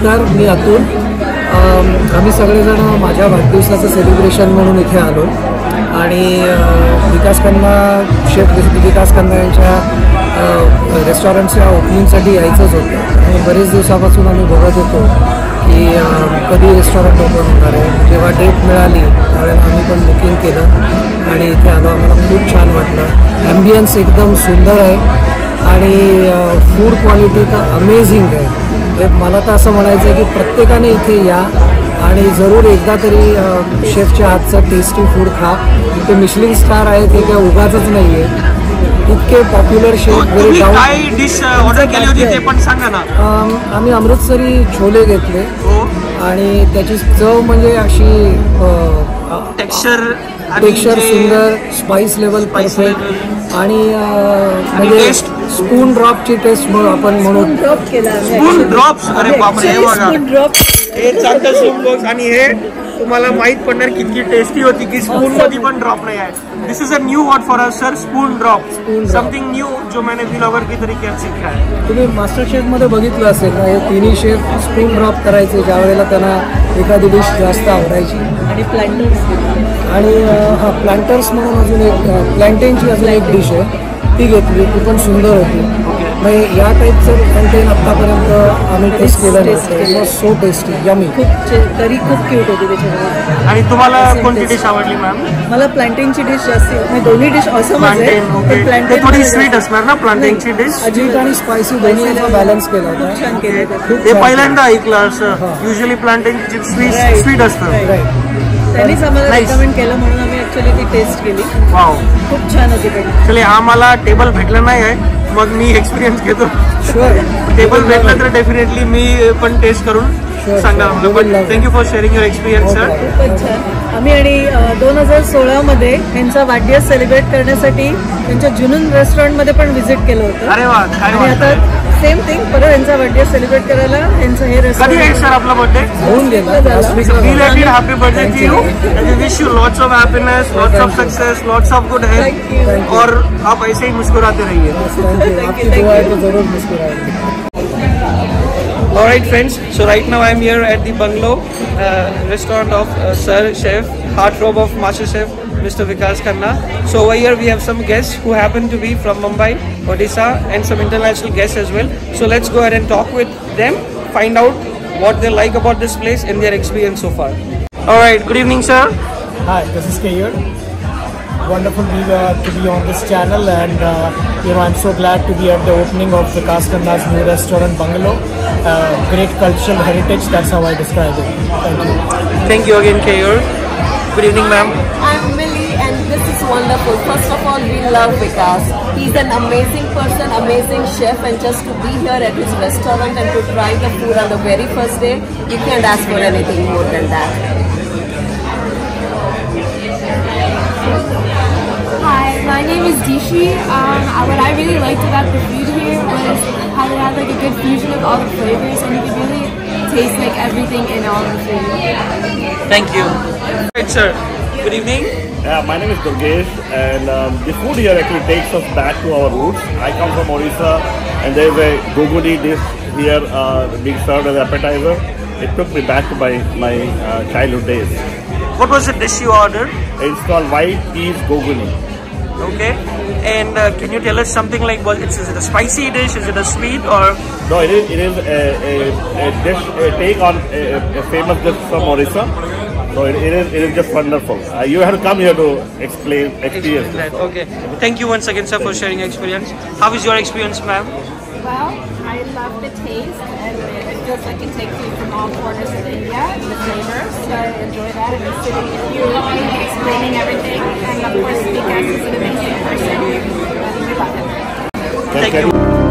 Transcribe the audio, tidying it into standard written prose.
नमस्कार, मी अतुल. आम्ही सगळेजण माझ्या वाढदिवसाचं सेलिब्रेशन म्हणून इथे आलो आणि विकास खन्ना, शेफ विकास खन्ना यांच्या रेस्टॉरंटच्या ओपनिंगसाठी यायचंच होतं आणि बरेच दिवसापासून आम्ही बघत होतो की कधी रेस्टॉरंट ओपन होणार आहे. जेव्हा डेट मिळाली त्यावेळेला आम्ही पण बुकिंग केलं आणि इथे आलो. आम्हाला खूप छान वाटलं. ॲम्बियन्स एकदम सुंदर आहे आणि फूड क्वालिटी तर अमेझिंग आहे. मला तर असं म्हणायचं आहे की प्रत्येकाने इथे या आणि जरूर एकदा तरी शेफच्या हातचं टेस्टी फूड खा. ते मिशलिन स्टार आहे, ते काय उगाचच नाही आहे. इतके पॉप्युलर शेफ. काय डिश ऑर्डर केली होती ते पण सांगा ना. आम्ही अमृतसरी छोले घेतले आणि त्याची चव म्हणजे अशी टेक्स्चर सुंदर, स्पाइस लेवल परफेक्ट आणि म्हणजे स्पून ड्रॉपची टेस्ट आपण म्हणून स्पून ड्रॉप्स. अरे बापरे, हे बघा, हे चांगलं स्पून बॉक्स आणि हे तुम्हाला माहित पडणार कितकी टेस्टी होती की स्पून मध्ये पण ड्रॉप नाही आहे. This is a new word for us sir, spoon drop. Something new जो मैंने व्लॉगर की तरीके से सीखा है. तुम्ही मास्टर शेफ मध्ये बघितलं असेल ना, हे तिन्ही शेफ स्पून ड्रॉप करायचे ज्या वेळेला त्यांना एखादी डिश जास्त आवडायची. आणि प्लॅन्टर्स आणि हा प्लॅन्टर्स म्हणून अजून एक प्लॅन्टेनची अजून एक डिश आहे, ती घेतली. ती पण सुंदर होती. म्हणजे या टाईपचं प्लॅन्टेन आत्तापर्यंत आम्ही टेस्ट केलं नाही. So tasty, yummy. खूप तरी खूप क्यूट होती त्याच्यामध्ये. आणि तुम्हाला कोणती डिश आवडली मॅम? मला प्लॅन्टेनची डिश जास्त, म्हणजे दोन्ही डिश असं ते थोडी स्वीट असणार ना प्लॅन्टेनची डिश. स्वीट आणि स्पायसी दोन्हीचा बॅलन्स केला होता. खूप छान केलं. हे पहिल्यांदा ऐकलं असं. युजली प्लॅन्टेनची स्वीट असतं. त्यांनीच आम्हाला रेकमेंड केलं म्हणून आम्ही ऍक्च्युअली ती टेस्ट केली. वाव, खूप छान होती. चले, आम्हाला टेबल भेटलं नाही आहे, मग मी एक्सपिरियन्स घेतो. टेबल भेटलं तर डेफिनेटली मी पण टेस्ट करून सांगा. Thank you for sharing your experience sir. खूपच छान. आम्ही आणि 2016 मध्ये यांचा वाढदिवस सेलिब्रेट करण्यासाठी त्यांच्या जुनून रेस्टॉरंटमध्ये पण व्हिजिट केलं होतं. अरे वा, आणि आता सेम थिंग परत यांचा वाढदिवस सेलिब्रेट करायला यांचं हे कधी आहे सर आपला birthday? Happy birthday to you and we wish you lots of happiness, lots of success, lots of good health और आप ऐसे ही मुस्कुराते रहिए. Alright friends, so right now I am here at the Bungalow restaurant of Sir Chef, heartthrob of Master Chef, Mr. Vikas Khanna. So over here we have some guests who happen to be from Mumbai, Odisha and some international guests as well. So let's go ahead and talk with them, find out what they like about this place and their experience so far. Alright, good evening sir. Hi, this is Kayur. Wonderful to be on this channel and I'm so glad to be at the opening of Vikas Khanna's new restaurant Bungalow. Great cultural heritage, that's how I describe it. Thank you. Thank you again Kayur. Good evening ma'am. I'm Millie and this is wonderful. First of all, we love Vikas. He's an amazing person, amazing chef, and just to be here at his restaurant and to try the food on the very first day, you can't ask for anything more than that. Hi, my name is Dishi. What I really liked about the food here was how they had like a good fusion of all the flavors and you could really taste like everything in all the food. Thank you. Right sir, good evening. Yeah, my name is Durgesh and the food here actually takes us back to our roots. I come from Odisha and there is a gogoni dish here being served as an appetizer. It took me back to my childhood days. What was the dish you ordered? It's called white peas gogoni. Okay, and can you tell us something like, is it a spicy dish, is it a sweet or? No, it is a dish, a take on a famous dish from Odisha. So it is just wonderful. You have to come here to experience that. Okay, thank you once again sir for sharing your experience. How is your experience ma'am? Well, I love the taste and it feels like it takes you from all corners of India, the flavors, so I enjoy that. And sitting with you explaining everything, and of course Vikas is an amazing person. We love him. Thank you.